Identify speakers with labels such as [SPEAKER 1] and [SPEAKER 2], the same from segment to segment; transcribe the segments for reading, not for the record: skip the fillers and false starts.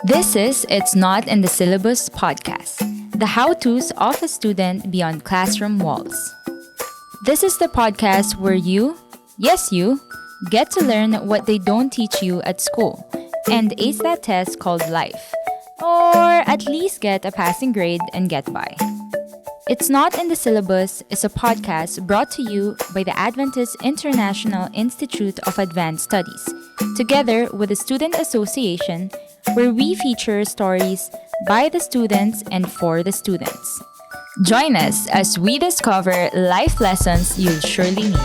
[SPEAKER 1] This is It's Not in the Syllabus podcast, the how-tos of a student beyond classroom walls. This is the podcast where you, yes you, get to learn what they don't teach you at school and ace that test called life, or at least get a passing grade and get by. It's Not in the Syllabus is a podcast brought to you by the Adventist International Institute of Advanced Studies, together with the Student Association, where we feature stories by the students and for the students. Join us as we discover life lessons you'll surely need.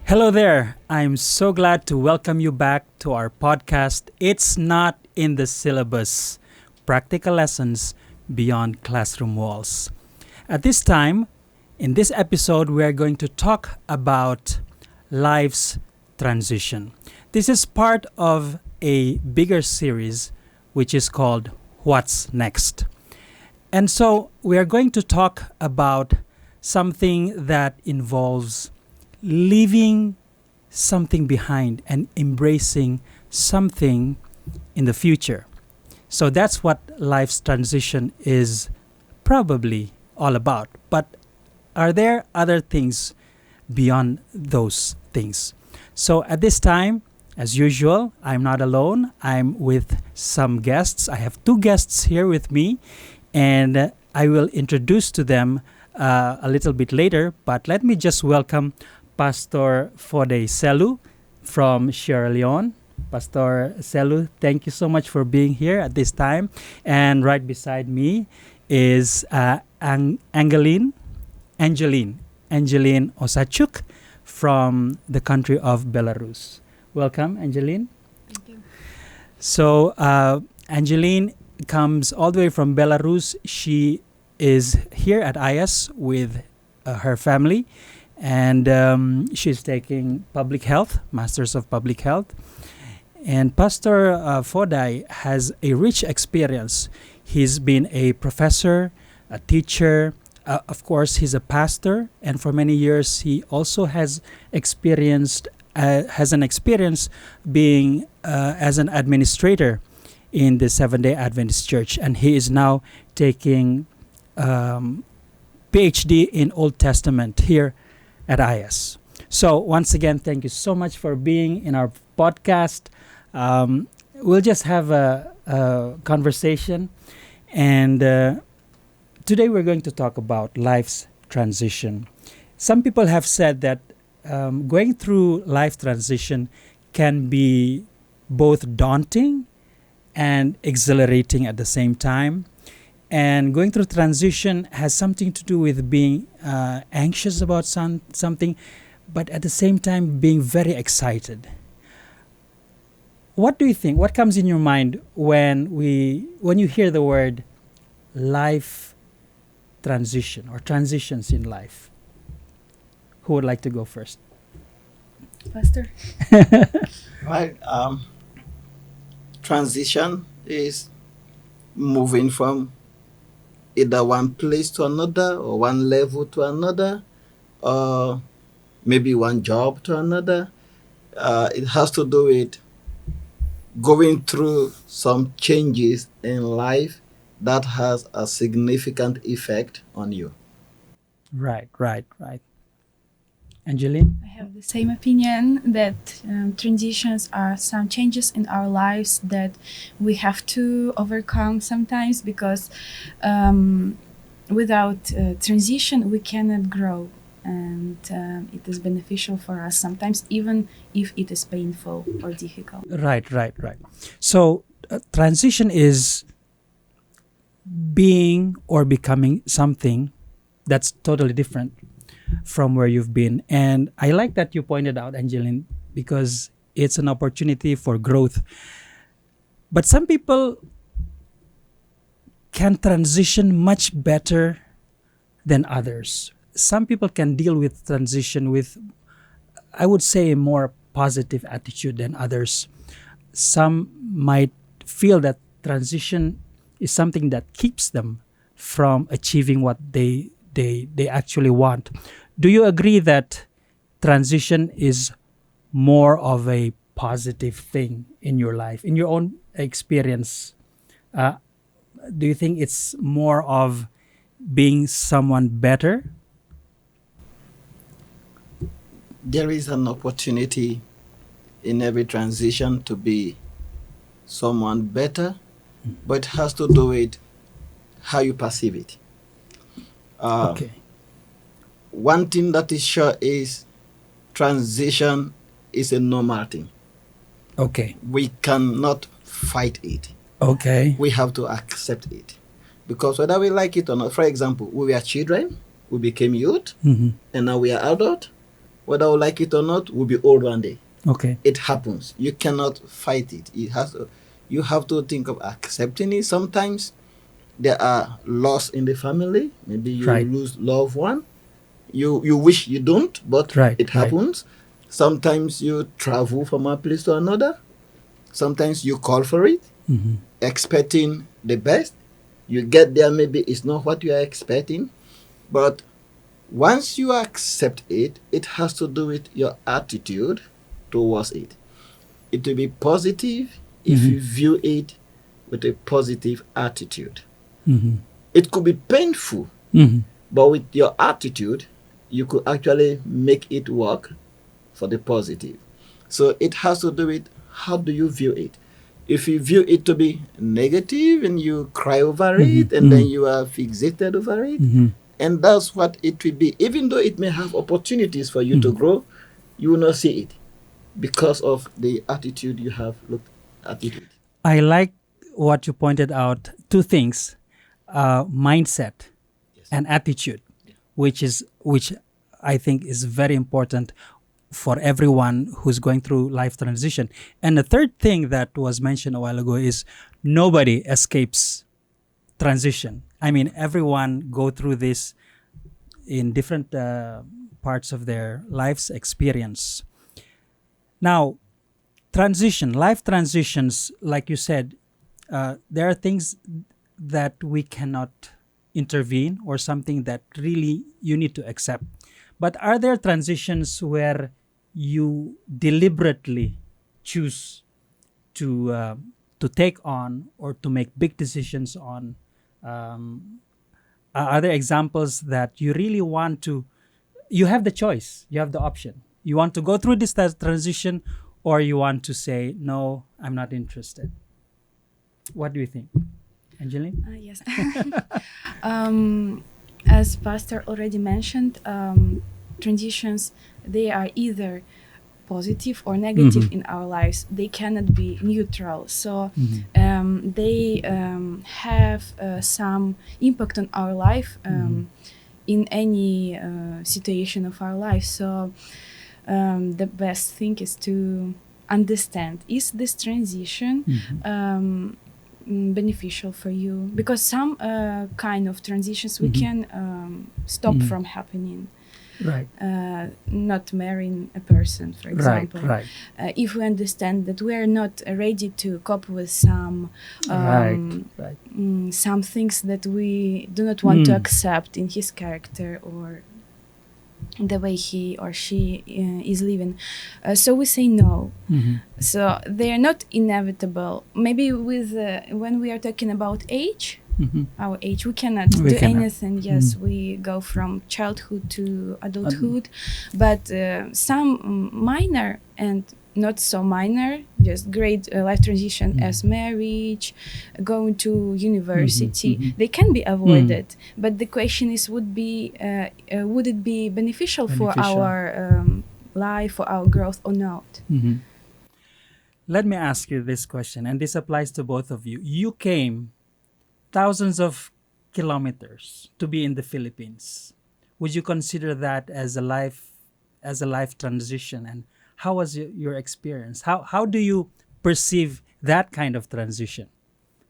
[SPEAKER 2] Hello there. I'm so glad to welcome you back to our podcast, It's Not in the Syllabus, Practical Lessons Beyond Classroom Walls. At this time, in this episode, we are going to talk about life's transition. This is part of a bigger series which is called What's Next? And so we are going to talk about something that involves leaving something behind and embracing something in the future. So that's what life's transition is probably all about. But are there other things beyond those things? So at this time, as usual, I'm not alone. I'm with some guests. I have two guests here with me, and I will introduce to them a little bit later. But let me just welcome Pastor Foday Sellu from Sierra Leone. Pastor Sellu, thank you so much for being here at this time. And right beside me is Anhenlina Osadchuk from the country of Belarus. Welcome, Anhenlina.
[SPEAKER 3] Thank you.
[SPEAKER 2] So, Anhenlina comes all the way from Belarus. She is here at AIIAS with her family, and she's taking public health, Masters of Public Health. And Pastor Foday has a rich experience. He's been a professor, a teacher. Of course, he's a pastor, and for many years he also has an experience being as an administrator in the Seventh-day Adventist Church, and he is now taking PhD in Old Testament here at AIIAS. So once again, thank you so much for being in our podcast. We'll just have a conversation, and today we're going to talk about life's transition. Some people have said that going through life transition can be both daunting and exhilarating at the same time. And going through transition has something to do with being anxious about something, but at the same time being very excited. What do you think? What comes in your mind when you hear the word life transition or transitions in life? Who would like to go first?
[SPEAKER 3] Pastor?
[SPEAKER 4] Right. Transition is moving from either one place to another, or one level to another, or maybe one job to another. It has to do with going through some changes in life that has a significant effect on you.
[SPEAKER 2] Right. Anhenlina?
[SPEAKER 3] I have the same opinion that transitions are some changes in our lives that we have to overcome sometimes, because without transition we cannot grow, and it is beneficial for us sometimes, even if it is painful or difficult.
[SPEAKER 2] Right. So transition is being or becoming something that's totally different from where you've been. And I like that you pointed out, Anhenlina, because it's an opportunity for growth. But some people can transition much better than others. Some people can deal with transition with, I would say, a more positive attitude than others. Some might feel that transition is something that keeps them from achieving what they actually want. Do you agree that transition is more of a positive thing in your life, in your own experience? Do you think it's more of being someone better?
[SPEAKER 4] There is an opportunity in every transition to be someone better, but it has to do with how you perceive it.
[SPEAKER 2] Okay.
[SPEAKER 4] One thing that is sure is transition is a normal thing.
[SPEAKER 2] Okay.
[SPEAKER 4] We cannot fight it.
[SPEAKER 2] Okay.
[SPEAKER 4] We have to accept it. Because whether we like it or not, for example, we were children, we became youth,
[SPEAKER 2] Mm-hmm.
[SPEAKER 4] and now we are adult. Whether we like it or not, we'll be old one day.
[SPEAKER 2] Okay.
[SPEAKER 4] It happens. You cannot fight it. You have to think of accepting it. Sometimes there are loss in the family. Maybe you
[SPEAKER 2] Right.
[SPEAKER 4] lose loved one. You wish you don't, but
[SPEAKER 2] Right,
[SPEAKER 4] it
[SPEAKER 2] right.
[SPEAKER 4] happens. Sometimes you travel from one place to another. Sometimes you call for it,
[SPEAKER 2] Mm-hmm.
[SPEAKER 4] expecting the best. You get there, maybe it's not what you are expecting. But once you accept it, it has to do with your attitude towards it. It will be positive if
[SPEAKER 2] Mhm.
[SPEAKER 4] you view it with a positive attitude.
[SPEAKER 2] Mm-hmm.
[SPEAKER 4] It could be painful,
[SPEAKER 2] Mm-hmm.
[SPEAKER 4] but with your attitude, you could actually make it work for the positive. So it has to do with how do you view it. If you view it to be negative and you cry over it and then you are fixated over it,
[SPEAKER 2] Mm-hmm.
[SPEAKER 4] and that's what it will be. Even though it may have opportunities for you to grow, you will not see it because of the attitude you have looked at it with.
[SPEAKER 2] I like what you pointed out. Two things: mindset
[SPEAKER 4] Yes.
[SPEAKER 2] and attitude, which I think is very important for everyone who's going through life transition. And the third thing that was mentioned a while ago is nobody escapes transition. I mean, everyone go through this in different parts of their life's experience. Now, life transitions, like you said, there are things that we cannot intervene or something that really you need to accept. But are there transitions where you deliberately choose to take on or to make big decisions on? Are there examples that you really want to? You have the choice. You have the option. You want to go through this transition, or you want to say no. I'm not interested. What do you think, Angeline?
[SPEAKER 3] Yes. As Pastor already mentioned, transitions, they are either positive or negative in our lives. They cannot be neutral. So they have some impact on our life in any situation of our life. So the best thing is to understand, is this transition beneficial for you? Because some kind of transitions we can stop from happening.
[SPEAKER 2] Right.
[SPEAKER 3] Not marrying a person, for example.
[SPEAKER 2] Right.
[SPEAKER 3] If we understand that we are not ready to cope with some some things that we do not want to accept in his character or the way he or she is living, so we say no. So they are not inevitable. Maybe with when we are talking about age, our age, we cannot do anything. Yes, we go from childhood to adulthood, but some minor and not so minor, just great life transition as marriage, going to university, they can be avoided. But the question is, would it be beneficial for our life, for our growth or not?
[SPEAKER 2] Let me ask you this question, and this applies to both of you. You came thousands of kilometers to be in the Philippines. Would you consider that as a life transition? And how was your experience? How do you perceive that kind of transition?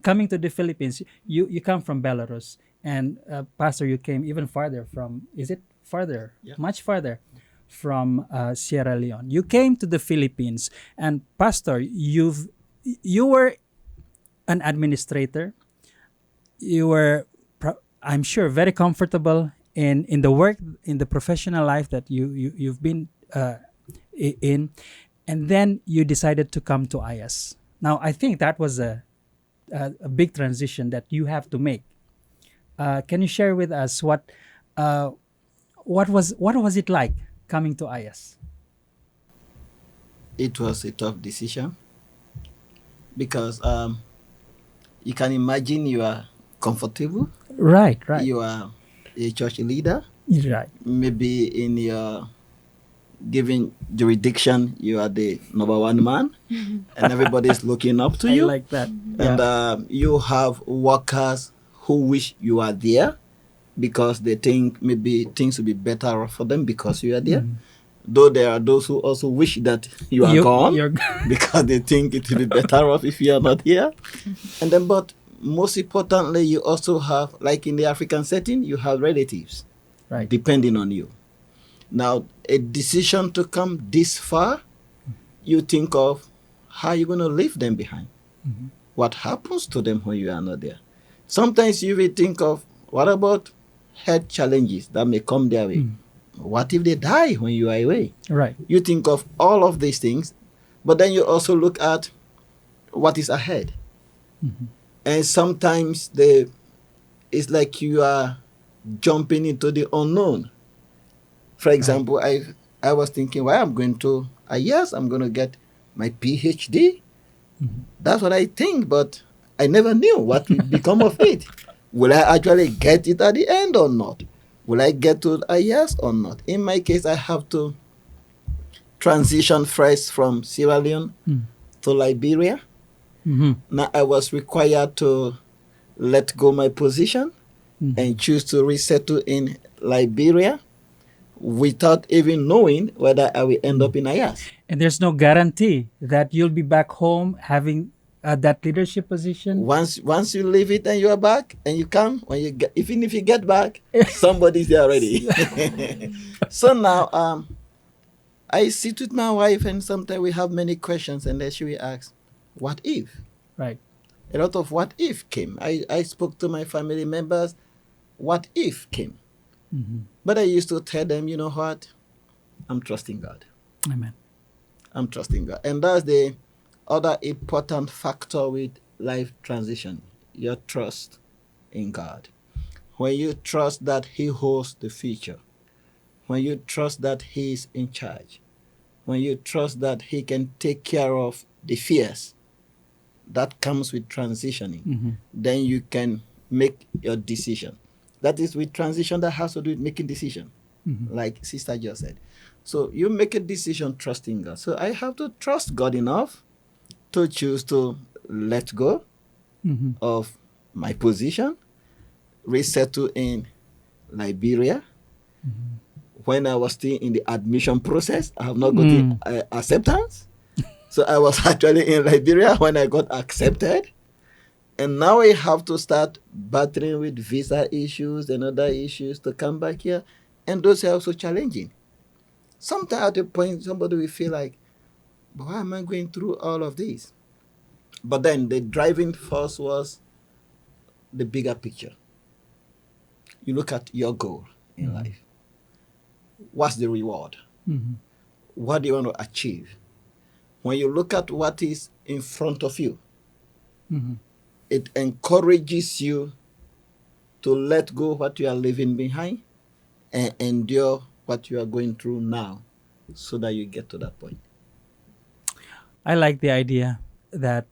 [SPEAKER 2] Coming to the Philippines, you come from Belarus, and Pastor, you came even farther from, is it farther?
[SPEAKER 4] Yeah.
[SPEAKER 2] Much farther from Sierra Leone. You came to the Philippines, and Pastor, you were an administrator. You were, I'm sure, very comfortable in the work, in the professional life that you've been in, and then you decided to come to AIIAS. Now, I think that was a big transition that you have to make. Can you share with us what was it like coming to AIIAS?
[SPEAKER 4] It was a tough decision because you can imagine you are comfortable.
[SPEAKER 2] Right.
[SPEAKER 4] You are a church leader.
[SPEAKER 2] Right.
[SPEAKER 4] Maybe in your given jurisdiction, you are the number one man, and everybody's looking up to
[SPEAKER 2] I
[SPEAKER 4] you.
[SPEAKER 2] like that.
[SPEAKER 4] And you have workers who wish you are there because they think maybe things will be better for them because you are there. Though there are those who also wish that you are gone because they think it will be better off if you are not here. And then, but most importantly, you also have, like in the African setting, you have relatives,
[SPEAKER 2] right,
[SPEAKER 4] depending on you. Now, a decision to come this far, you think of how you're going to leave them behind. What happens to them when you are not there? Sometimes you will think of, what about health challenges that may come their way? What if they die when you are away?
[SPEAKER 2] Right.
[SPEAKER 4] You think of all of these things, but then you also look at what is ahead. And sometimes it's like you are jumping into the unknown. For example, I was thinking, well, I'm going to AIIAS, I'm going to get my PhD. That's what I think, but I never knew what will become of it. Will I actually get it at the end or not? Will I get to AIIAS or not? In my case, I have to transition first from Sierra Leone to Liberia. Now I was required to let go my position and choose to resettle in Liberia without even knowing whether I will end up in AIIAS.
[SPEAKER 2] And there's no guarantee that you'll be back home having that leadership position.
[SPEAKER 4] Once you leave it and you are back and you come, even if you get back, somebody's there already. So now I sit with my wife and sometimes we have many questions and then she will ask, what if?
[SPEAKER 2] Right.
[SPEAKER 4] A lot of what if came. I spoke to my family members, what if came. But I used to tell them, you know what? I'm trusting God.
[SPEAKER 2] Amen.
[SPEAKER 4] I'm trusting God. And that's the other important factor with life transition, your trust in God. When you trust that He holds the future, when you trust that He is in charge, when you trust that He can take care of the fears that comes with transitioning, then you can make your decision. That is with transition that has to do with making decision, like Sister just said. So you make a decision trusting God. So I have to trust God enough to choose to let go of my position, resettle in Liberia. When I was still in the admission process, I have not gotten acceptance. So I was actually in Liberia when I got accepted. And now I have to start battling with visa issues and other issues to come back here. And those are also challenging. Sometimes at a point, somebody will feel like, but why am I going through all of this? But then the driving force was the bigger picture. You look at your goal in life. What's the reward? What do you want to achieve? When you look at what is in front of you, it encourages you to let go what you are leaving behind and endure what you are going through now so that you get to that point.
[SPEAKER 2] I like the idea that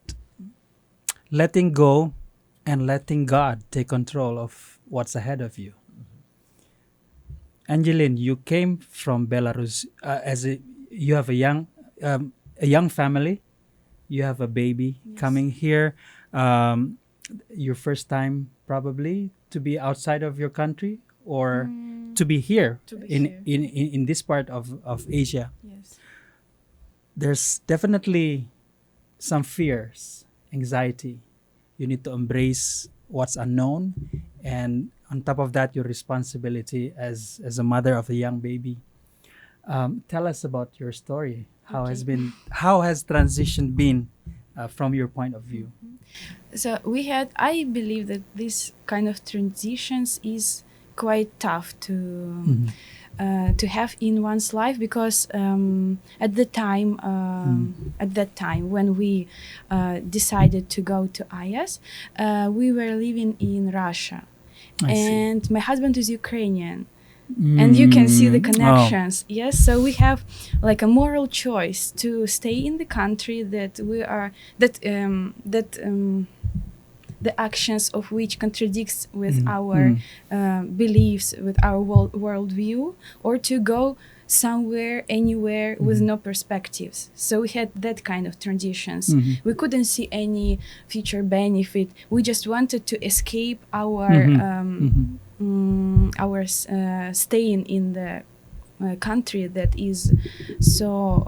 [SPEAKER 2] letting go and letting God take control of what's ahead of you. Angeline, you came from Belarus you have a young family. You have a baby coming here. Your first time probably to be outside of your country or to be here in this part of Asia.
[SPEAKER 3] Yes.
[SPEAKER 2] There's definitely some fears, anxiety. You need to embrace what's unknown, and on top of that, your responsibility as a mother of a young baby. Tell us about your story. How has transition been from your point of view?
[SPEAKER 3] So I believe that this kind of transitions is quite tough to to have in one's life, because at that time when we decided to go to AIIAS, we were living in Russia.
[SPEAKER 2] I see.
[SPEAKER 3] And my husband is Ukrainian, and you can see the connections. Yes, so we have like a moral choice to stay in the country that we are the actions of which contradicts with our beliefs, with our worldview, or to go somewhere, anywhere with no perspectives. So we had that kind of transitions. We couldn't see any future benefit. We just wanted to escape our staying in the country that is so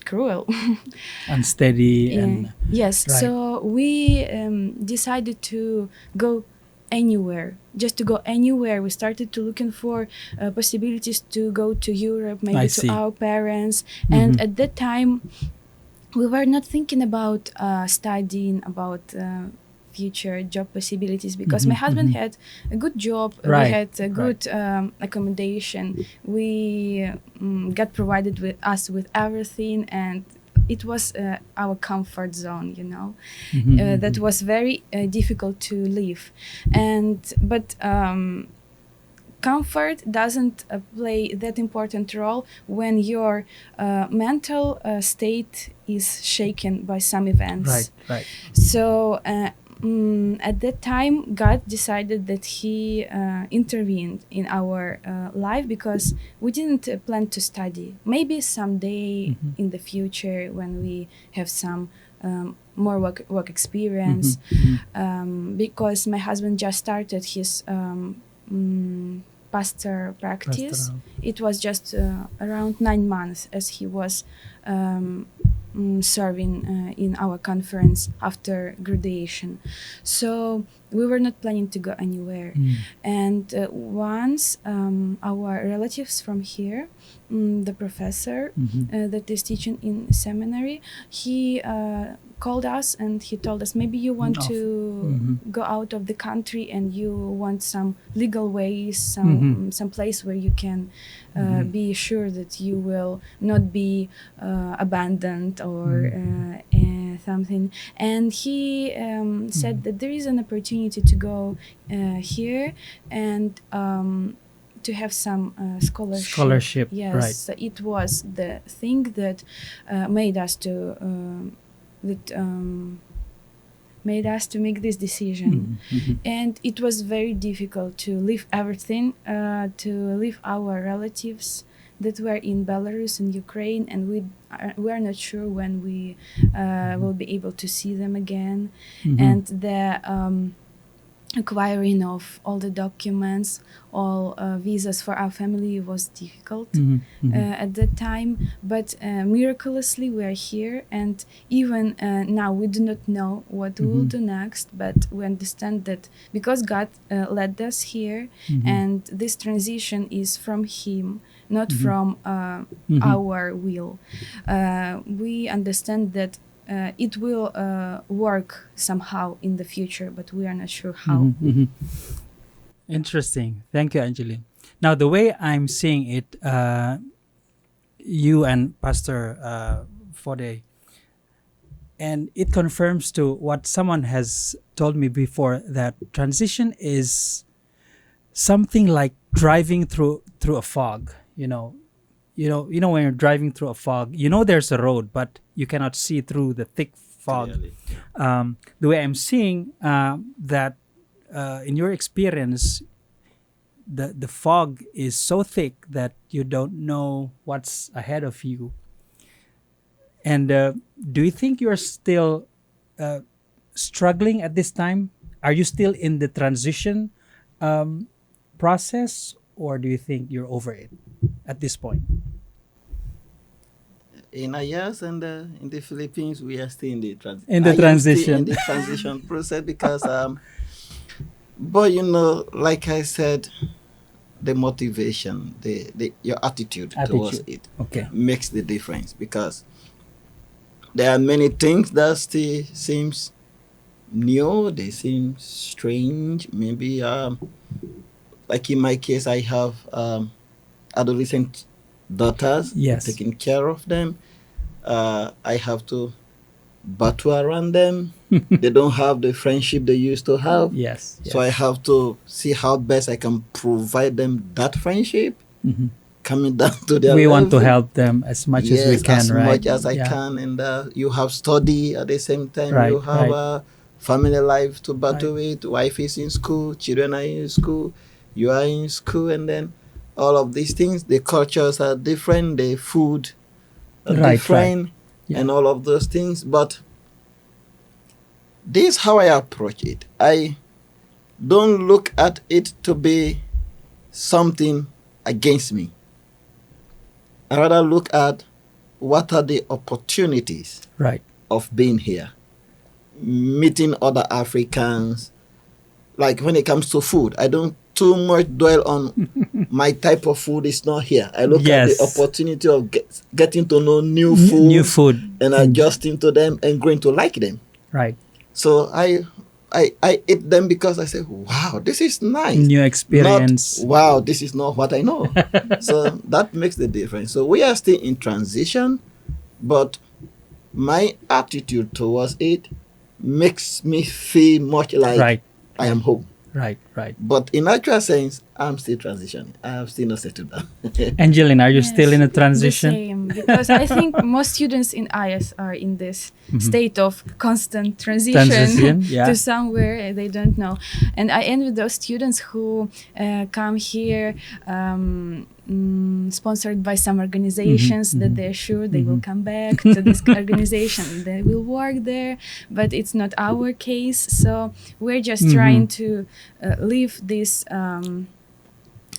[SPEAKER 3] cruel.
[SPEAKER 2] Unsteady and
[SPEAKER 3] yes,
[SPEAKER 2] right.
[SPEAKER 3] so we decided to go anywhere, just to go anywhere. We started to looking for possibilities to go to Europe, maybe to our parents. And at that time we were not thinking about studying, about future job possibilities, because my husband had a good job, we had a good accommodation, we got provided with everything, and it was our comfort zone, you know. That was very difficult to live, but comfort doesn't play that important role when your mental state is shaken by some events.
[SPEAKER 2] Right.
[SPEAKER 3] So at that time, God decided that He intervened in our life, because we didn't plan to study. Maybe someday in the future, when we have some more work experience, because my husband just started his pastor practice.
[SPEAKER 2] Pastoral.
[SPEAKER 3] It was just around 9 months as he was serving in our conference after graduation. So we were not planning to go anywhere. And once our relatives from here, the professor that is teaching in seminary, he called us and he told us, maybe you want to go out of the country and you want some legal ways, some place where you can be sure that you will not be abandoned or something. And he said that there is an opportunity to go here and to have some scholarship. Yes,
[SPEAKER 2] right.
[SPEAKER 3] so it was the thing that made us to make this decision. And it was very difficult to leave everything, to leave our relatives that were in Belarus and Ukraine, and we are not sure when we will be able to see them again. And the acquiring of all the documents, all visas for our family was difficult at that time. But miraculously we are here, and even now we do not know what we will do next, but we understand that because God led us here, and this transition is from Him, not from our will. We understand that it will work somehow in the future, but we are not sure how.
[SPEAKER 2] Interesting. Thank you, Angeline. Now, the way I'm seeing it, you and Pastor Foday, and it confirms to what someone has told me before, that transition is something like driving through a fog. You know when you're driving through a fog, there's a road, but you cannot see through the thick fog.
[SPEAKER 4] Clearly.
[SPEAKER 2] The way I'm seeing that in your experience, the fog is so thick that you don't know what's ahead of you. And do you think you're still struggling at this time? Are you still in the transition process, or do you think you're over it at this point?
[SPEAKER 4] In AIIAS and in the Philippines, we are still in the transition.
[SPEAKER 2] In the transition.
[SPEAKER 4] Still in the transition process, because, but like I said, the motivation, your attitude towards it makes the difference, because there are many things that still seems new, they seem strange. Maybe like in my case, I have adolescent daughters,
[SPEAKER 2] Yes.
[SPEAKER 4] taking care of them. I have to battle around them. They don't have the friendship they used to have.
[SPEAKER 2] Yes.
[SPEAKER 4] So I have to see how best I can provide them that friendship,
[SPEAKER 2] Mhm.
[SPEAKER 4] coming down to their
[SPEAKER 2] We want to
[SPEAKER 4] level.
[SPEAKER 2] help them as much as we
[SPEAKER 4] Yes,
[SPEAKER 2] can,
[SPEAKER 4] as
[SPEAKER 2] right?
[SPEAKER 4] much as I
[SPEAKER 2] Yeah.
[SPEAKER 4] can. And you have study at the same time.
[SPEAKER 2] Right,
[SPEAKER 4] You have
[SPEAKER 2] right.
[SPEAKER 4] a family life to battle with. Wife is in school. Children are in school. You are in school. And then all of these things, the cultures are different. The food are
[SPEAKER 2] Right,
[SPEAKER 4] different.
[SPEAKER 2] Yeah.
[SPEAKER 4] And all of those things. But this is how I approach it. I don't look at it to be something against me. I rather look at what are the opportunities
[SPEAKER 2] Right.
[SPEAKER 4] of being here, meeting other Africans. Like when it comes to food, I don't too much dwell on my type of food is not here. I look at the
[SPEAKER 2] Yes.
[SPEAKER 4] opportunity of getting to know new food,
[SPEAKER 2] New food.
[SPEAKER 4] and adjusting to them and going to like them.
[SPEAKER 2] Right.
[SPEAKER 4] So I eat them because I say, wow, this is nice.
[SPEAKER 2] New experience.
[SPEAKER 4] Not, wow, this is not what I know. So that makes the difference. So we are still in transition, but my attitude towards it makes me feel much like
[SPEAKER 2] Right.
[SPEAKER 4] I am home.
[SPEAKER 2] Right. Right.
[SPEAKER 4] But in actual sense, I'm still transitioning. I have still not settled down.
[SPEAKER 2] Angelina, are you
[SPEAKER 3] Yes,
[SPEAKER 2] still in a
[SPEAKER 3] the
[SPEAKER 2] transition?
[SPEAKER 3] same, because I think most students in AIIAS are in this state of constant transition,
[SPEAKER 2] Yeah.
[SPEAKER 3] to somewhere they don't know. And I envy those students who come here sponsored by some organizations that they're sure they will come back to this organization. They will work there, but it's not our case. So we're just trying to live this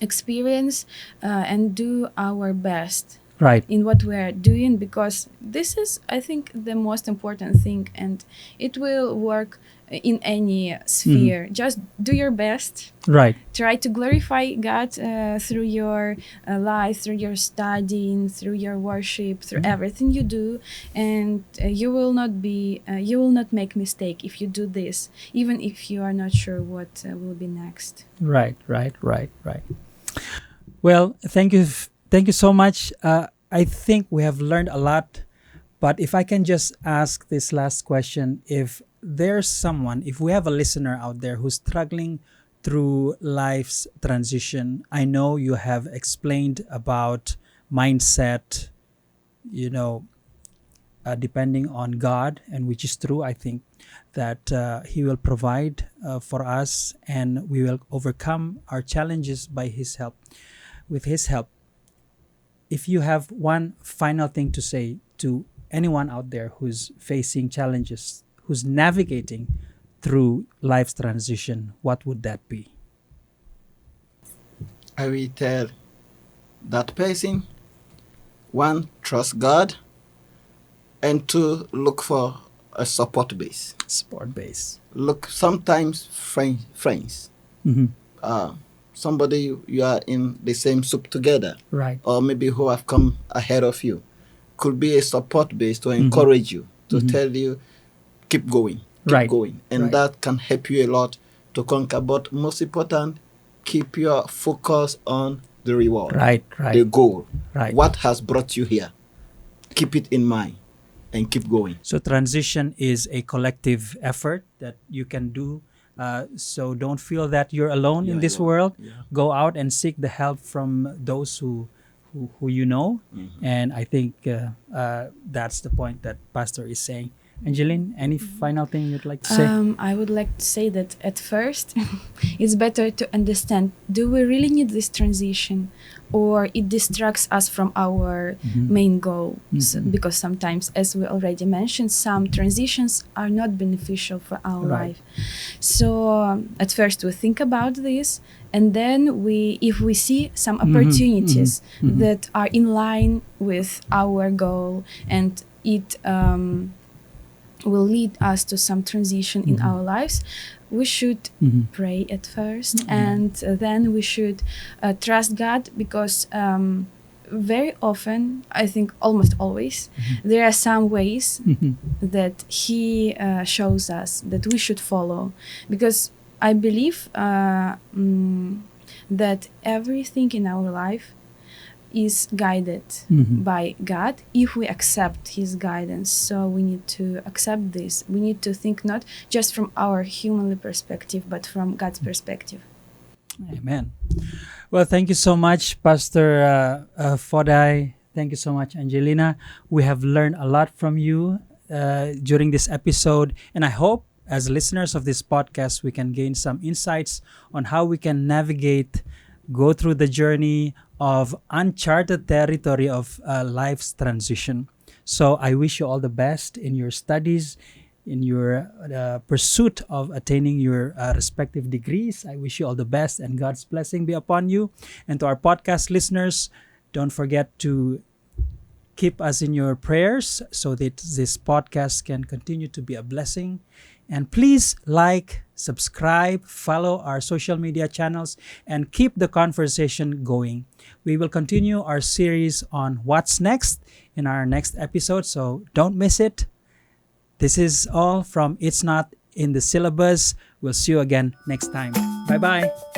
[SPEAKER 3] experience and do our best
[SPEAKER 2] Right.
[SPEAKER 3] in what we're doing, because this is, I think, the most important thing, and it will work in any sphere. Just do your best,
[SPEAKER 2] Right.
[SPEAKER 3] try to glorify God through your life, through your studying, through your worship, through everything you do, and you will not make mistake if you do this, even if you are not sure what will be next.
[SPEAKER 2] Right. Well, thank you so much. I think we have learned a lot, but if I can just ask this last question, if there's someone, if we have a listener out there who's struggling through life's transition, I know you have explained about mindset, depending on God, and which is true. I think that He will provide for us, and we will overcome our challenges by His help. With His help, if you have one final thing to say to anyone out there who's facing challenges, who's navigating through life's transition, what would that be?
[SPEAKER 4] I will tell that person, one, trust God, and two, look for a support base.
[SPEAKER 2] Support base.
[SPEAKER 4] Look, sometimes friends. Somebody you are in the same soup together,
[SPEAKER 2] Right.
[SPEAKER 4] or maybe who have come ahead of you, could be a support base to encourage you, to tell you, keep going, keep going. And that can help you a lot to conquer. But most important, keep your focus on the reward, the goal, what has brought you here. Keep it in mind and keep going.
[SPEAKER 2] So transition is a collective effort that you can do. So don't feel that you're alone in this world. Go out and seek the help from those who you know. And I think that's the point that Pastor is saying. Angeline, any final thing you'd like to say?
[SPEAKER 3] I would like to say that at first, it's better to understand, do we really need this transition, or it distracts us from our main goal? So, because sometimes, as we already mentioned, some transitions are not beneficial for our life. So at first we think about this, and then if we see some opportunities that are in line with our goal, and it will lead us to some transition in our lives, we should pray at first, and then we should trust God, because very often, I think almost always, there are some ways that He shows us that we should follow, because I believe that everything in our life is guided
[SPEAKER 2] Mhm.
[SPEAKER 3] by God if we accept His guidance. So we need to accept this. We need to think not just from our humanly perspective, but from God's perspective.
[SPEAKER 2] Amen. Well, thank you so much, Pastor Foday. Thank you so much, Angelina. We have learned a lot from you during this episode, and I hope as listeners of this podcast, we can gain some insights on how we can navigate, go through the journey of uncharted territory of life's transition. So I wish you all the best in your studies, in your pursuit of attaining your respective degrees. I wish you all the best and God's blessing be upon you. And to our podcast listeners, don't forget to keep us in your prayers so that this podcast can continue to be a blessing. And please like, subscribe, follow our social media channels, and keep the conversation going. We will continue our series on what's next in our next episode, so don't miss it. This is all from It's Not in the Syllabus. We'll see you again next time. Bye-bye.